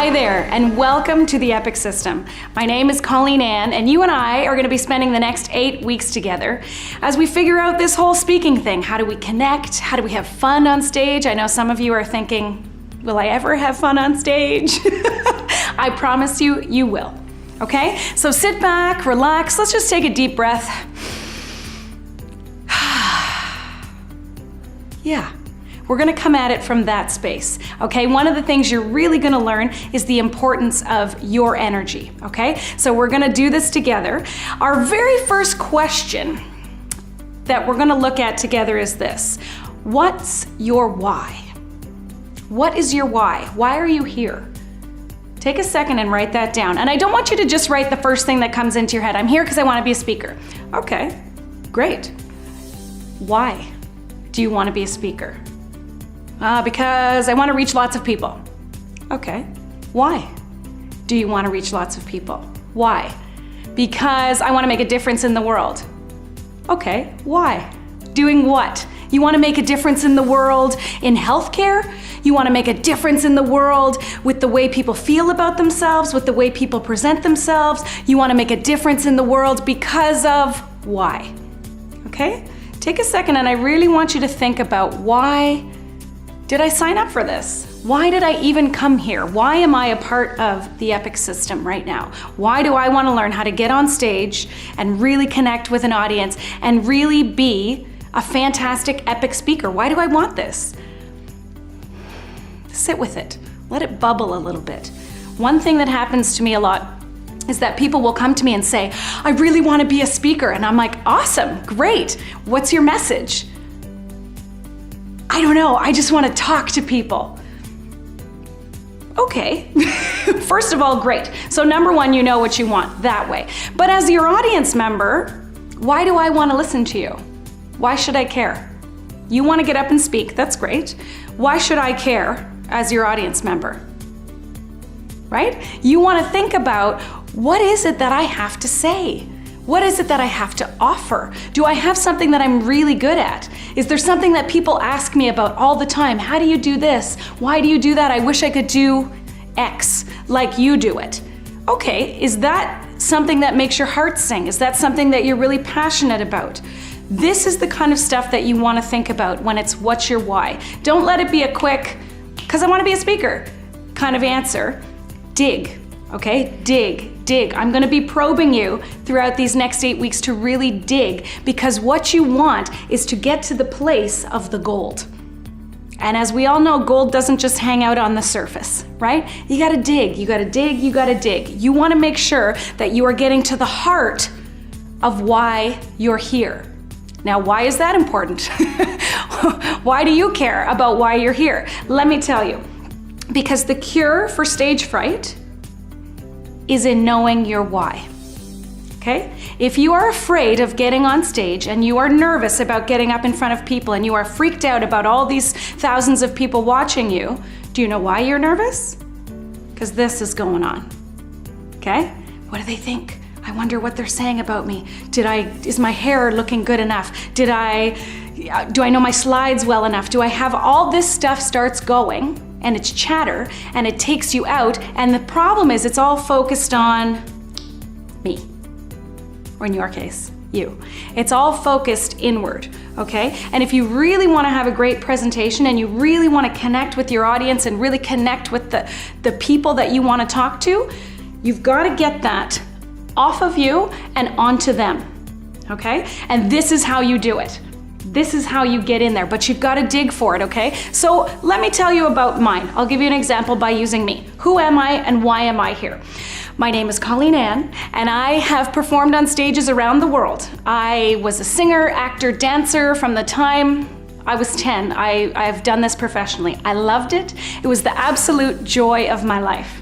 Hi there, and welcome to the Epic System. My name is Colleen Ann, and you and I are going to be spending the next 8 weeks together as we figure out this whole speaking thing. How do we connect? How do we have fun on stage? I know some of you are thinking, will I ever have fun on stage? I promise you, you will. Okay? So sit back, relax, let's just take a deep breath. Yeah. We're gonna come at it from that space, okay? One of the things you're really gonna learn is the importance of your energy, okay? So we're gonna do this together. Our very first question that we're gonna look at together is this. What's your why? What is your why? Why are you here? Take a second and write that down. And I don't want you to just write the first thing that comes into your head. I'm here because I wanna be a speaker. Okay, great. Why do you wanna be a speaker? Because I want to reach lots of people. Okay, why do you want to reach lots of people? Why? Because I want to make a difference in the world. Okay, why? Doing what? You want to make a difference in the world in healthcare? You want to make a difference in the world with the way people feel about themselves, with the way people present themselves. You want to make a difference in the world because of why? Okay? Take a second and I really want you to think about why did I sign up for this? Why did I even come here? Why am I a part of the Epic System right now? Why do I want to learn how to get on stage and really connect with an audience and really be a fantastic epic speaker? Why do I want this? Sit with it. Let it bubble a little bit. One thing that happens to me a lot is that people will come to me and say, I really want to be a speaker. And I'm like, awesome, great. What's your message? I don't know, I just want to talk to people. Okay, first of all, great. So number one, you know what you want that way. But as your audience member, why do I want to listen to you? Why should I care? You want to get up and speak, that's great. Why should I care as your audience member? Right? You want to think about, what is it that I have to say? What is it that I have to offer? Do I have something that I'm really good at? Is there something that people ask me about all the time? How do you do this? Why do you do that? I wish I could do X like you do it. Okay, is that something that makes your heart sing? Is that something that you're really passionate about? This is the kind of stuff that you want to think about when it's what's your why. Don't let it be a quick, because I want to be a speaker kind of answer. Dig, okay? Dig. I'm gonna be probing you throughout these next 8 weeks to really dig, because what you want is to get to the place of the gold. And as we all know, gold doesn't just hang out on the surface, right? You gotta dig, you gotta dig, you gotta dig. You wanna make sure that you are getting to the heart of why you're here. Now, why is that important? Why do you care about why you're here? Let me tell you, because the cure for stage fright is in knowing your why, okay? If you are afraid of getting on stage and you are nervous about getting up in front of people and you are freaked out about all these thousands of people watching you, do you know why you're nervous? Because this is going on, okay? What do they think? I wonder what they're saying about me. Is my hair looking good enough? Do I know my slides well enough? Do I have all this stuff starts going? And it's chatter, and it takes you out, and the problem is it's all focused on me, or in your case, you. It's all focused inward, okay? And if you really wanna have a great presentation and you really wanna connect with your audience and really connect with the people that you wanna talk to, you've gotta get that off of you and onto them, okay? And this is how you do it. This is how you get in there, but you've got to dig for it, okay? So let me tell you about mine. I'll give you an example by using me. Who am I and why am I here? My name is Colleen Ann, and I have performed on stages around the world. I was a singer, actor, dancer from the time I was 10. I've done this professionally. I loved it. It was the absolute joy of my life.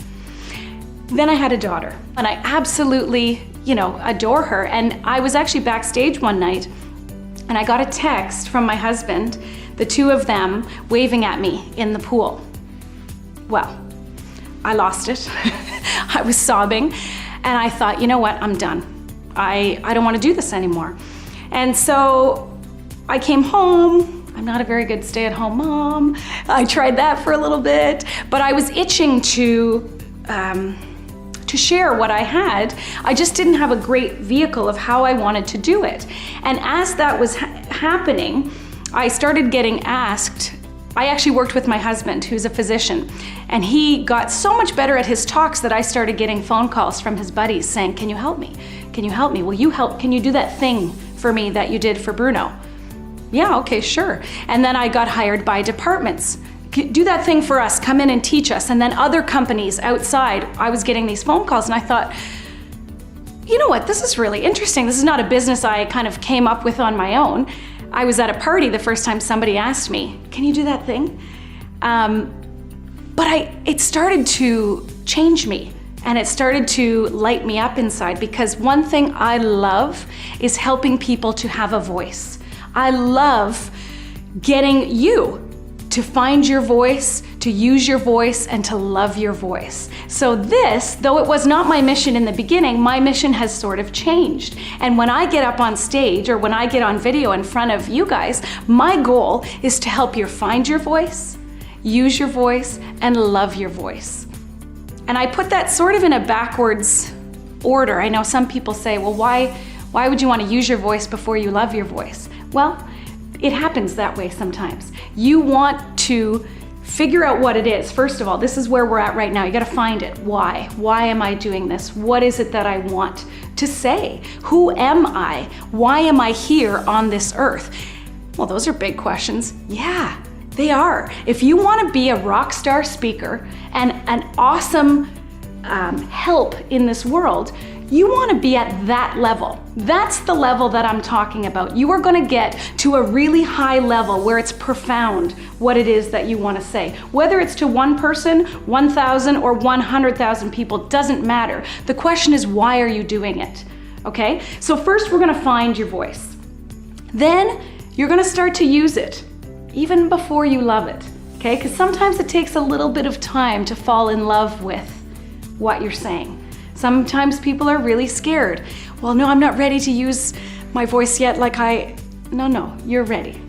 Then I had a daughter, and I absolutely, adore her. And I was actually backstage one night, and I got a text from my husband, the two of them waving at me in the pool. Well, I lost it. I was sobbing, and I thought, you know what, I'm done. I don't want to do this anymore. And so I came home. I'm not a very good stay-at-home mom. I tried that for a little bit, but I was itching to to share what I had. I just didn't have a great vehicle of how I wanted to do it. And as that was happening, I started getting asked. I actually worked with my husband, who's a physician, and he got so much better at his talks that I started getting phone calls from his buddies saying, "Can you help me? Can you help me? Will you help? Can you do that thing for me that you did for Bruno?" Yeah, okay, sure. And then I got hired by departments. Do that thing for us, come in and teach us. And then other companies outside, I was getting these phone calls, and I thought, you know what, this is really interesting. This is not a business I kind of came up with on my own. I was at a party the first time somebody asked me, "Can you do that thing?" But it started to change me, and it started to light me up inside, because one thing I love is helping people to have a voice. I love getting you to find your voice, to use your voice, and to love your voice. So this, though it was not my mission in the beginning, my mission has sort of changed. And when I get up on stage, or when I get on video in front of you guys, my goal is to help you find your voice, use your voice, and love your voice. And I put that sort of in a backwards order. I know some people say, well, why would you want to use your voice before you love your voice? Well, it happens that way sometimes. You want to figure out what it is. First of all, this is where we're at right now. You got to find it. Why? Why am I doing this? What is it that I want to say? Who am I? Why am I here on this earth? Well, those are big questions. Yeah, they are. If you want to be a rock star speaker and an awesome help in this world, you want to be at that level. That's the level that I'm talking about. You are going to get to a really high level where it's profound what it is that you want to say. Whether it's to one person, 1,000, or 100,000 people, doesn't matter. The question is, why are you doing it? Okay? So first we're going to find your voice. Then you're going to start to use it, even before you love it. Okay? Because sometimes it takes a little bit of time to fall in love with what you're saying. Sometimes people are really scared. Well, no, I'm not ready to use my voice yet. No, you're ready.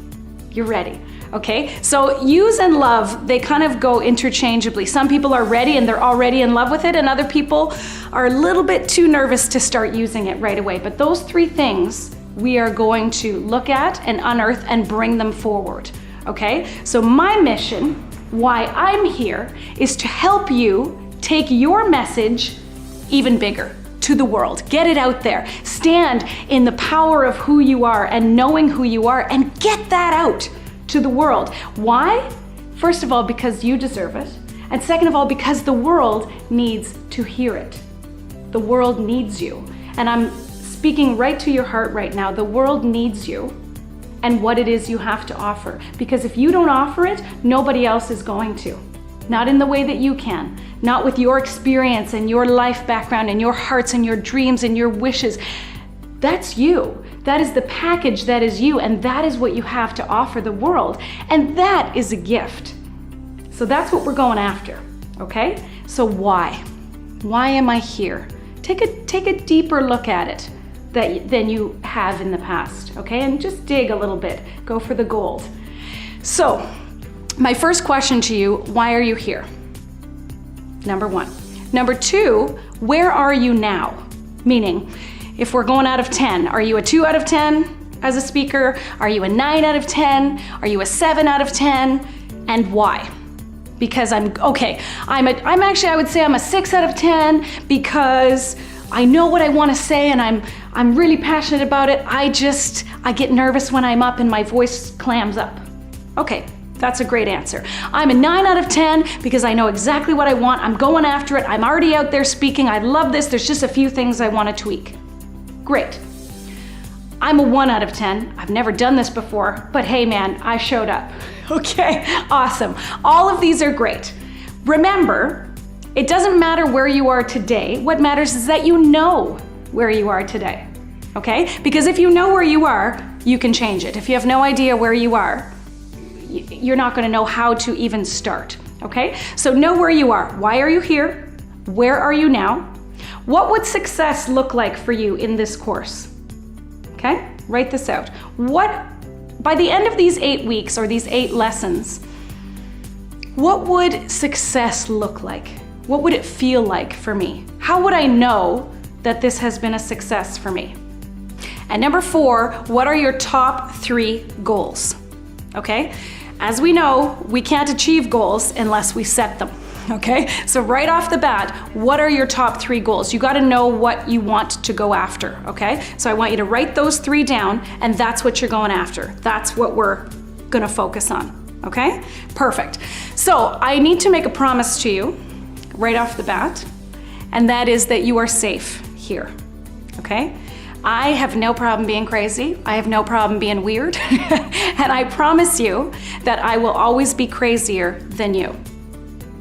You're ready. Okay? So use and love, they kind of go interchangeably. Some people are ready and they're already in love with it, and other people are a little bit too nervous to start using it right away. But those three things we are going to look at and unearth and bring them forward. Okay? So my mission, why I'm here, is to help you take your message even bigger to the world. Get it out there. Stand in the power of who you are and knowing who you are, and get that out to the world. Why? First of all, because you deserve it. And second of all, because the world needs to hear it. The world needs you. And I'm speaking right to your heart right now. The world needs you and what it is you have to offer. Because if you don't offer it, nobody else is going to. Not in the way that you can. Not with your experience and your life background and your hearts and your dreams and your wishes. That's you. That is the package that is you, and that is what you have to offer the world. And that is a gift. So that's what we're going after, okay? So why? Why am I here? Take a deeper look at it than you have in the past, okay? And just dig a little bit. Go for the gold. So, my first question to you, why are you here? Number one. Number two, where are you now? Meaning, if we're going out of 10, are you a 2 out of 10 as a speaker? Are you a 9 out of 10? Are you a 7 out of 10? And why? Because I would say I'm a 6 out of 10 because I know what I want to say and I'm really passionate about it. I get nervous when I'm up and my voice clams up. Okay. That's a great answer. I'm a 9 out of 10 because I know exactly what I want. I'm going after it. I'm already out there speaking. I love this. There's just a few things I want to tweak. Great. I'm a 1 out of 10. I've never done this before, but hey man, I showed up. Okay, awesome. All of these are great. Remember, it doesn't matter where you are today. What matters is that you know where you are today. Okay? Because if you know where you are, you can change it. If you have no idea where you are, you're not going to know how to even start, okay? So know where you are. Why are you here? Where are you now? What would success look like for you in this course? Okay? Write this out. By the end of these 8 weeks or these 8 lessons, what would success look like? What would it feel like for me? How would I know that this has been a success for me? And number 4, what are your top 3 goals? Okay? As we know, we can't achieve goals unless we set them. Okay? So right off the bat, what are your top 3 goals? You got to know what you want to go after. Okay? So I want you to write those 3 down, and that's what you're going after. That's what we're going to focus on. Okay? Perfect. So I need to make a promise to you right off the bat, and that is that you are safe here. Okay? I have no problem being crazy. I have no problem being weird. And I promise you that I will always be crazier than you.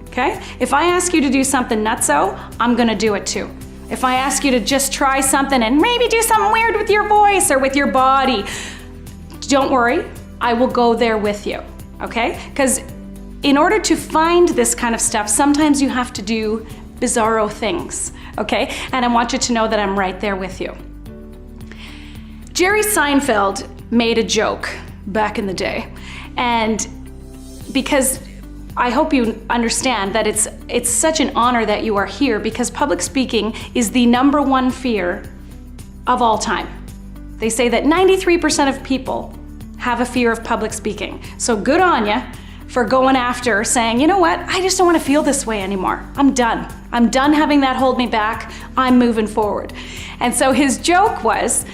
Okay? If I ask you to do something nutso, I'm gonna do it too. If I ask you to just try something and maybe do something weird with your voice or with your body, don't worry, I will go there with you. Okay? Because in order to find this kind of stuff, sometimes you have to do bizarro things. Okay? And I want you to know that I'm right there with you. Jerry Seinfeld made a joke back in the day, and because I hope you understand that it's such an honor that you are here, because public speaking is the number 1 fear of all time. They say that 93% of people have a fear of public speaking. So good on you for going after saying, you know what, I just don't want to feel this way anymore. I'm done. I'm done having that hold me back. I'm moving forward. And so his joke was,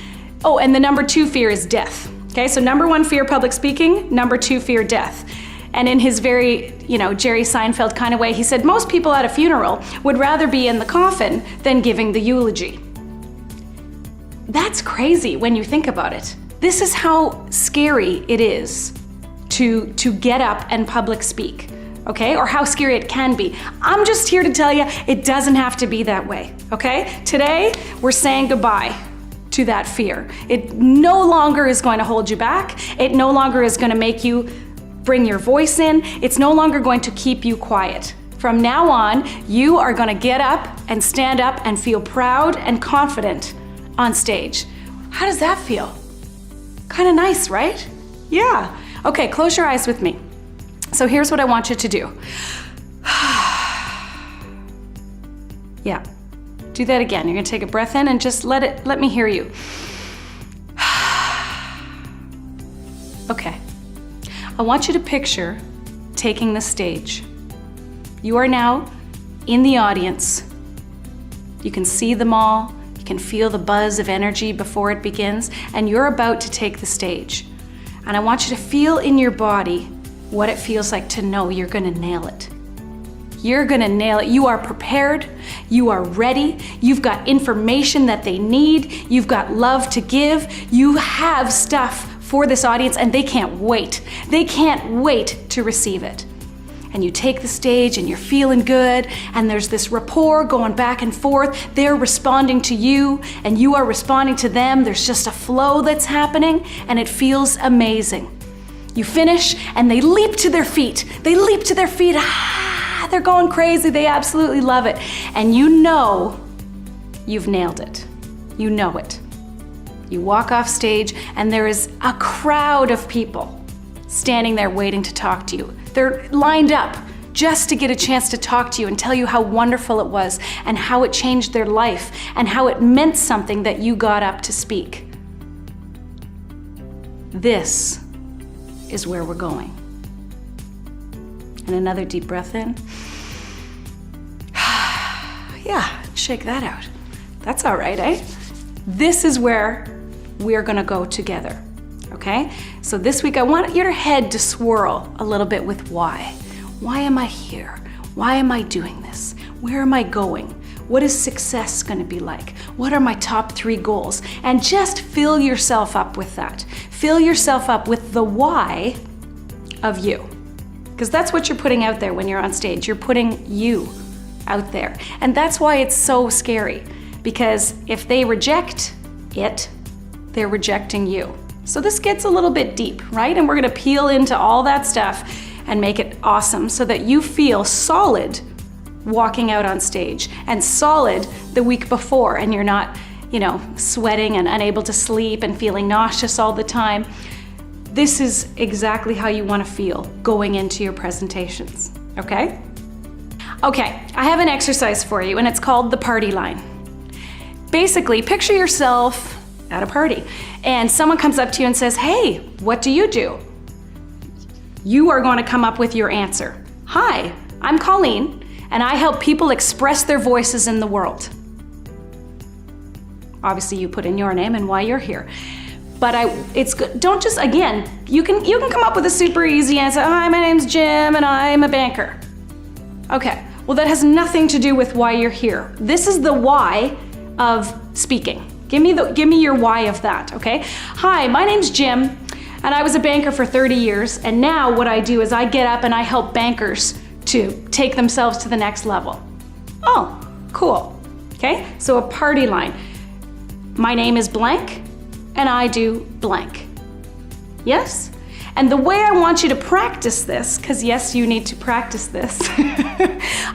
oh, and the number 2 fear is death. Okay, so number 1 fear, public speaking. Number 2 fear, death. And in his very, Jerry Seinfeld kind of way, he said, most people at a funeral would rather be in the coffin than giving the eulogy. That's crazy when you think about it. This is how scary it is to get up and public speak, okay? Or how scary it can be. I'm just here to tell you, it doesn't have to be that way, okay? Today, we're saying goodbye to that fear. It no longer is going to hold you back. It no longer is going to make you bring your voice in. It's no longer going to keep you quiet. From now on, you are going to get up and stand up and feel proud and confident on stage. How does that feel? Kind of nice, right? Yeah. Okay, close your eyes with me. So here's what I want you to do. Yeah. Do that again. You're gonna take a breath in and just let me hear you. Okay. I want you to picture taking the stage. You are now in the audience. You can see them all. You can feel the buzz of energy before it begins, and you're about to take the stage. And I want you to feel in your body what it feels like to know you're gonna nail it. You're gonna nail it. You are prepared, you are ready, you've got information that they need, you've got love to give, you have stuff for this audience, and they can't wait. They can't wait to receive it. And you take the stage and you're feeling good, and there's this rapport going back and forth. They're responding to you and you are responding to them. There's just a flow that's happening, and it feels amazing. You finish and they leap to their feet. They leap to their feet. They're going crazy. They absolutely love it. And you know you've nailed it. You know it. You walk off stage and there is a crowd of people standing there waiting to talk to you. They're lined up just to get a chance to talk to you and tell you how wonderful it was and how it changed their life and how it meant something that you got up to speak. This is where we're going. And another deep breath in. Yeah, shake that out. That's all right, eh? This is where we're gonna go together, okay? So this week I want your head to swirl a little bit with why. Why am I here? Why am I doing this? Where am I going? What is success gonna be like? What are my top 3 goals? And just fill yourself up with that. Fill yourself up with the why of you. Because that's what you're putting out there when you're on stage. You're putting you out there. And that's why it's so scary. Because if they reject it, they're rejecting you. So this gets a little bit deep, right? And we're gonna peel into all that stuff and make it awesome so that you feel solid walking out on stage, and solid the week before, and you're not, sweating and unable to sleep and feeling nauseous all the time. This is exactly how you want to feel going into your presentations, okay? Okay, I have an exercise for you, and it's called the party line. Basically, picture yourself at a party, and someone comes up to you and says, "Hey, what do you do?" You are going to come up with your answer. "Hi, I'm Colleen, and I help people express their voices in the world." Obviously, you put in your name and why you're here. But it's good. Don't just, again, you can come up with a super easy answer. "Hi, my name's Jim, and I'm a banker." Okay, well, that has nothing to do with why you're here. This is the why of speaking. Give me your why of that, okay? "Hi, my name's Jim, and I was a banker for 30 years, and now what I do is I get up and I help bankers to take themselves to the next level." Oh, cool. Okay, so a party line. "My name is blank, and I do blank." Yes? And the way I want you to practice this, because yes, you need to practice this,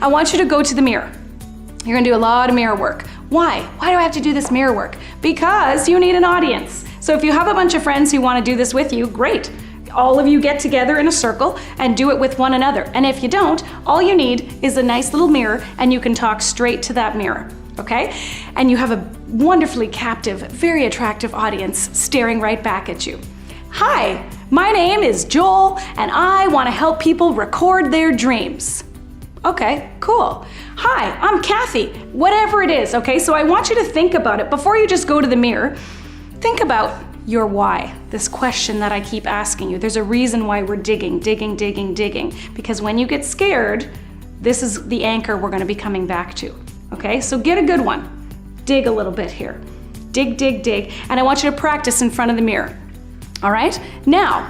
I want you to go to the mirror. You're gonna do a lot of mirror work. Why? Why do I have to do this mirror work? Because you need an audience. So if you have a bunch of friends who wanna do this with you, great. All of you get together in a circle and do it with one another. And if you don't, all you need is a nice little mirror, and you can talk straight to that mirror, okay? And you have a wonderfully captive, very attractive audience staring right back at you. "Hi, my name is Joel, and I want to help people record their dreams." Okay, cool. "Hi, I'm Kathy." Whatever it is, okay? So I want you to think about it before you just go to the mirror. Think about your why, this question that I keep asking you. There's a reason why we're digging, because when you get scared, this is the anchor we're going to be coming back to, okay? So get a good one. Dig a little bit here. Dig, and I want you to practice in front of the mirror. All right? Now,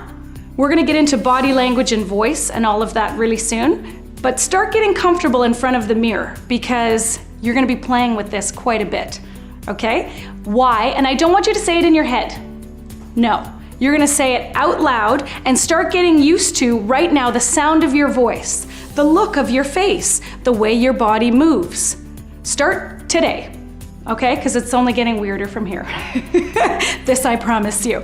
we're gonna get into body language and voice and all of that really soon, but start getting comfortable in front of the mirror because you're gonna be playing with this quite a bit, okay? Why? And I don't want you to say it in your head. No, you're gonna say it out loud and start getting used to right now the sound of your voice, the look of your face, the way your body moves. Start today, okay? Because it's only getting weirder from here. This I promise you.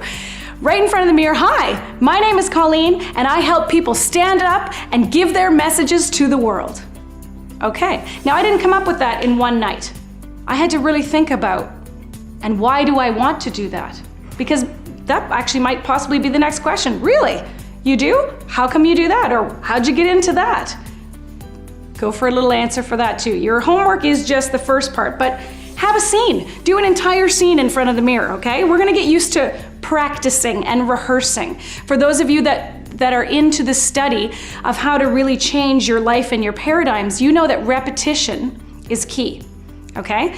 Right in front of the mirror, "Hi, my name is Colleen, and I help people stand up and give their messages to the world." Okay, now I didn't come up with that in one night. I had to really think about, and why do I want to do that? Because that actually might possibly be the next question. Really? You do? How come you do that? Or how'd you get into that? Go for a little answer for that too. Your homework is just the first part, but have a scene. Do an entire scene in front of the mirror, okay? We're gonna get used to practicing and rehearsing. For those of you that are into the study of how to really change your life and your paradigms, you know that repetition is key, okay?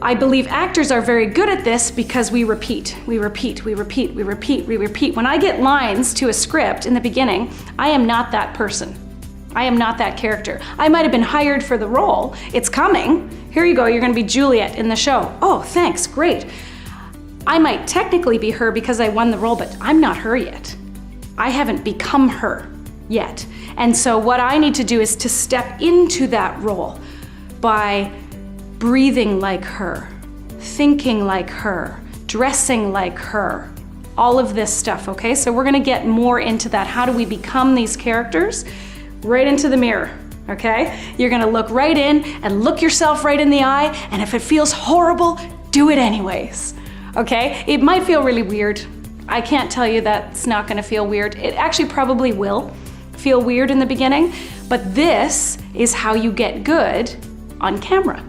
I believe actors are very good at this because we repeat. When I get lines to a script in the beginning, I am not that person. I am not that character. I might have been hired for the role. It's coming. Here you go, you're gonna be Juliet in the show. Oh, thanks, great. I might technically be her because I won the role, but I'm not her yet. I haven't become her yet. And so what I need to do is to step into that role by breathing like her, thinking like her, dressing like her, all of this stuff, okay? So we're gonna get more into that. How do we become these characters? Right into the mirror, okay? You're gonna look right in and look yourself right in the eye, and if it feels horrible, do it anyways, okay? It might feel really weird. I can't tell you that it's not gonna feel weird. It actually probably will feel weird in the beginning, but this is how you get good on camera.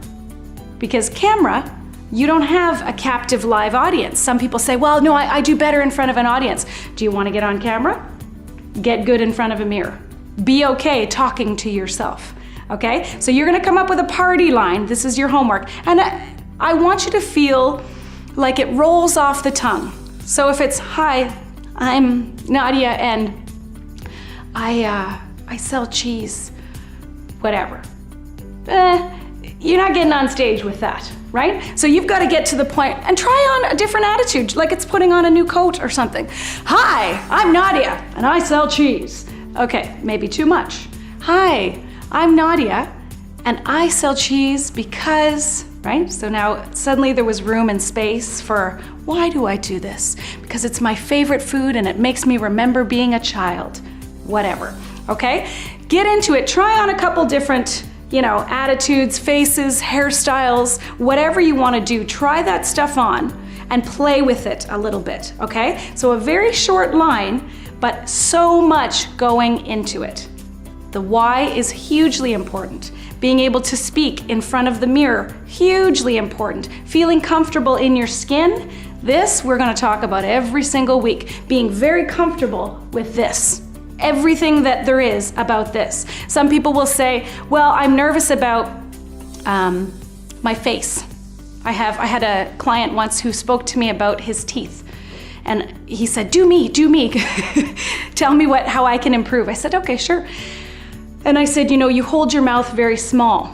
Because camera, you don't have a captive live audience. Some people say, well, no, I do better in front of an audience. Do you wanna get on camera? Get good in front of a mirror. Be okay talking to yourself, okay? So you're gonna come up with a party line. This is your homework. And I want you to feel like it rolls off the tongue. So if it's, "Hi, I'm Nadia, and I sell cheese," whatever. You're not getting on stage with that, right? So you've got to get to the point and try on a different attitude, like it's putting on a new coat or something. "Hi, I'm Nadia, and I sell cheese." Okay, maybe too much. "Hi, I'm Nadia, and I sell cheese because," right? So now suddenly there was room and space for, why do I do this? Because it's my favorite food and it makes me remember being a child. Whatever, okay? Get into it. Try on a couple different attitudes, faces, hairstyles, whatever you want to do, try that stuff on and play with it a little bit, okay? So a very short line, but so much going into it. The why is hugely important. Being able to speak in front of the mirror, hugely important. Feeling comfortable in your skin, this we're going to talk about every single week. Being very comfortable with this. Everything that there is about this. Some people will say, well, I'm nervous about my face. I had a client once who spoke to me about his teeth. And he said, do me. Tell me how I can improve. I said, okay, sure. And I said, you hold your mouth very small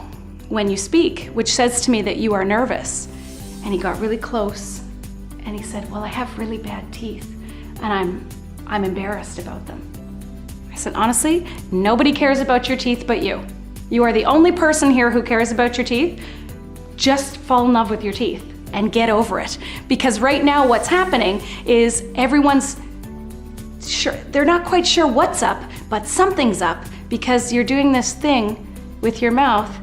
when you speak, which says to me that you are nervous. And he got really close and he said, well, I have really bad teeth and I'm embarrassed about them. I said, honestly, nobody cares about your teeth but you. You are the only person here who cares about your teeth. Just fall in love with your teeth and get over it. Because right now what's happening is everyone's sure, they're not quite sure what's up, but something's up because you're doing this thing with your mouth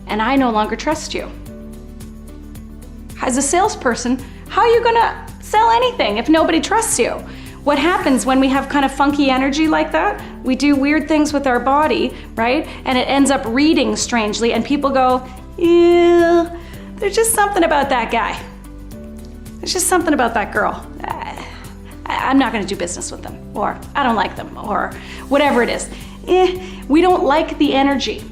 and I no longer trust you. As a salesperson, how are you gonna sell anything if nobody trusts you? What happens when we have kind of funky energy like that? We do weird things with our body, right? And it ends up reading strangely and people go, yeah, there's just something about that guy. There's just something about that girl. I'm not gonna do business with them, or I don't like them, or whatever it is. We don't like the energy,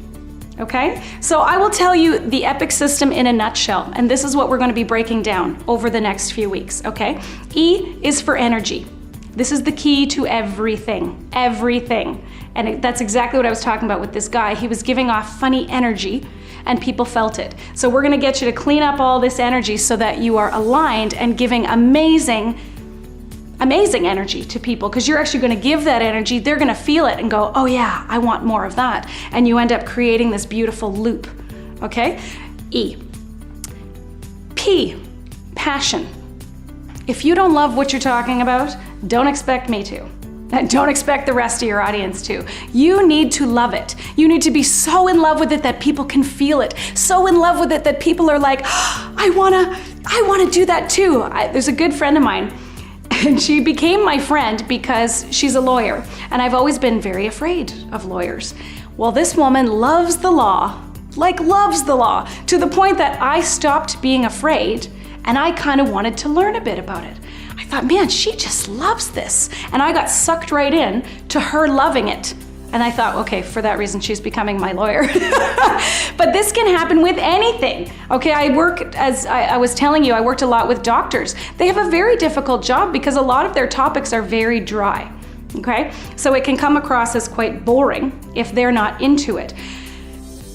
okay? So I will tell you the EPIC system in a nutshell, and this is what we're gonna be breaking down over the next few weeks, okay? E is for energy. This is the key to everything. And that's exactly what I was talking about with this guy. He was giving off funny energy and people felt it. So we're gonna get you to clean up all this energy so that you are aligned and giving amazing energy to people, because you're actually gonna give that energy, they're gonna feel it and go, oh yeah, I want more of that. And you end up creating this beautiful loop, okay? E. P, passion. If you don't love what you're talking about, don't expect me to. And don't expect the rest of your audience to. You need to love it. You need to be so in love with it that people can feel it. So in love with it that people are like, oh, I wanna do that too. There's a good friend of mine, and she became my friend because she's a lawyer. And I've always been very afraid of lawyers. Well, this woman loves the law, loves the law, to the point that I stopped being afraid and I kind of wanted to learn a bit about it. I thought, man, she just loves this. And I got sucked right in to her loving it. And I thought, okay, for that reason, she's becoming my lawyer. But this can happen with anything. Okay, as I was telling you, I worked a lot with doctors. They have a very difficult job because a lot of their topics are very dry. Okay, so it can come across as quite boring if they're not into it.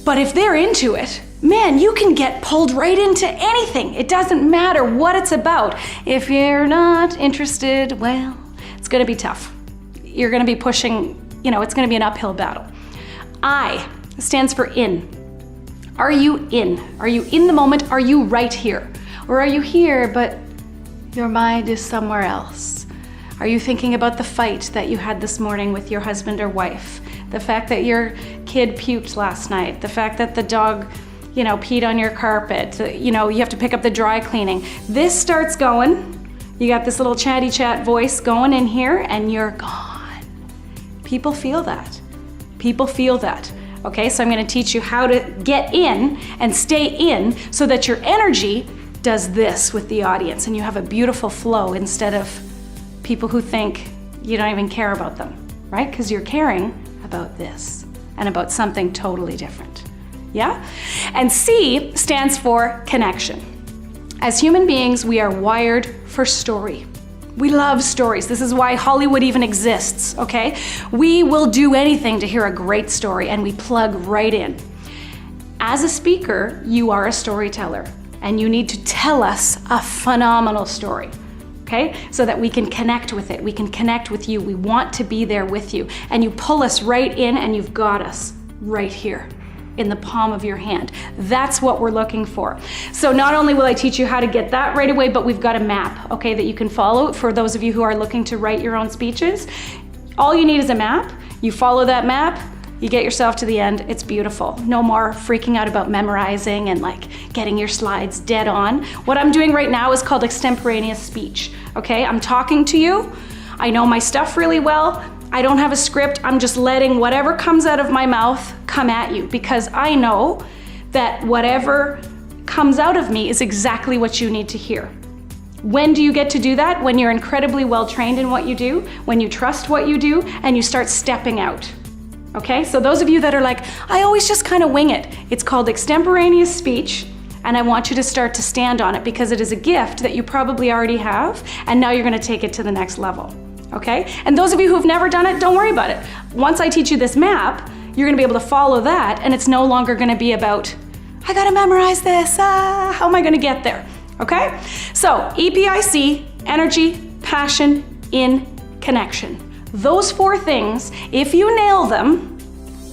But if they're into it, man, you can get pulled right into anything. It doesn't matter what it's about. If you're not interested, well, it's gonna be tough. You're gonna be pushing, it's gonna be an uphill battle. I stands for in. Are you in? Are you in the moment? Are you right here? Or are you here, but your mind is somewhere else? Are you thinking about the fight that you had this morning with your husband or wife? The fact that your kid puked last night? The fact that the dog peed on your carpet, you have to pick up the dry cleaning. This starts going, you got this little chatty chat voice going in here and you're gone. People feel that. Okay, so I'm gonna teach you how to get in and stay in so that your energy does this with the audience and you have a beautiful flow instead of people who think you don't even care about them, right? Because you're caring about this and about something totally different. Yeah? And C stands for connection. As human beings, we are wired for story. We love stories. This is why Hollywood even exists, okay? We will do anything to hear a great story and we plug right in. As a speaker, you are a storyteller and you need to tell us a phenomenal story, okay? So that we can connect with it. We can connect with you. We want to be there with you. And you pull us right in and you've got us right here in the palm of your hand. That's what we're looking for. So not only will I teach you how to get that right away, but we've got a map, okay, that you can follow for those of you who are looking to write your own speeches. All you need is a map. You follow that map, You get yourself to the end, it's beautiful. No more freaking out about memorizing and like getting your slides dead on. What I'm doing right now is called extemporaneous speech, okay? I'm talking to you, I know my stuff really well, I don't have a script, I'm just letting whatever comes out of my mouth come at you because I know that whatever comes out of me is exactly what you need to hear. When do you get to do that? When you're incredibly well trained in what you do, when you trust what you do, and you start stepping out. Okay, so those of you that are like, I always just kind of wing it, it's called extemporaneous speech, and I want you to start to stand on it because it is a gift that you probably already have, and now you're going to take it to the next level. Okay, and those of you who've never done it, don't worry about it. Once I teach you this map, you're going to be able to follow that, and it's no longer going to be about, I got to memorize this, how am I going to get there? Okay, so EPIC, energy, passion, in, connection. Those 4 things, if you nail them,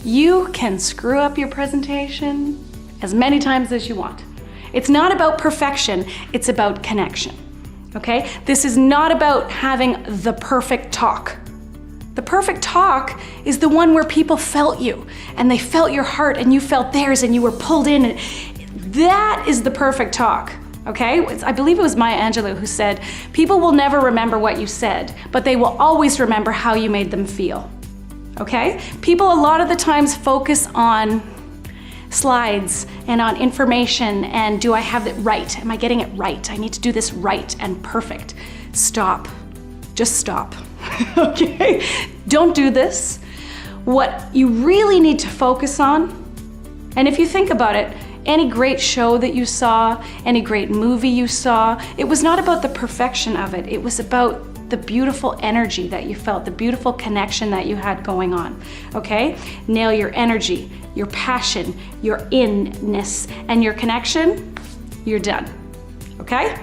you can screw up your presentation as many times as you want. It's not about perfection, it's about connection. Okay, this is not about having the perfect talk. The perfect talk is the one where people felt you and they felt your heart and you felt theirs and you were pulled in. And that is the perfect talk. Okay, I believe it was Maya Angelou who said, people will never remember what you said, but they will always remember how you made them feel. Okay, people a lot of the times focus on slides and on information and do I have it right? Am I getting it right? I need to do this right and perfect. Stop, just stop, okay? Don't do this. What you really need to focus on, and if you think about it, any great show that you saw, any great movie you saw, it was not about the perfection of it. It was about the beautiful energy that you felt, the beautiful connection that you had going on, okay? Nail your energy, your passion, your inness, and your connection, you're done, okay?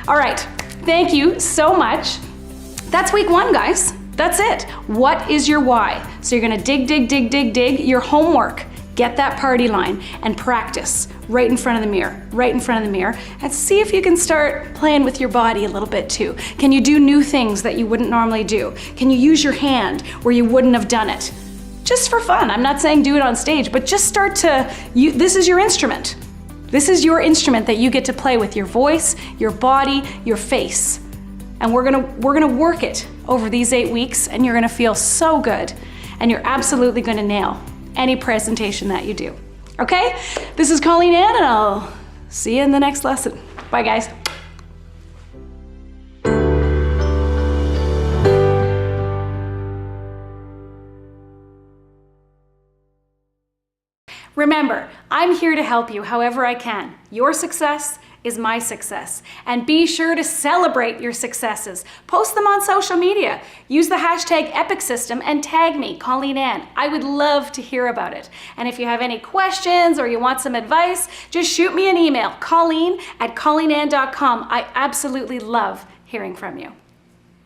All right, thank you so much. That's week 1, guys. That's it. What is your why? So you're gonna dig your homework. Get that party line and practice right in front of the mirror, and see if you can start playing with your body a little bit too. Can you do new things that you wouldn't normally do? Can you use your hand where you wouldn't have done it? Just for fun. I'm not saying do it on stage, but just start to, this is your instrument. This is your instrument that you get to play with, your voice, your body, your face. And we're gonna work it over these 8 weeks, and you're gonna feel so good, and you're absolutely gonna nail any presentation that you do. Okay? This is Colleen Ann, and I'll see you in the next lesson. Bye, guys. Remember, I'm here to help you however I can. Your success is my success. And be sure to celebrate your successes. Post them on social media. Use the hashtag EPICSystem and tag me, Colleen Ann. I would love to hear about it. And if you have any questions or you want some advice, just shoot me an email, colleen@colleenann.com. I absolutely love hearing from you.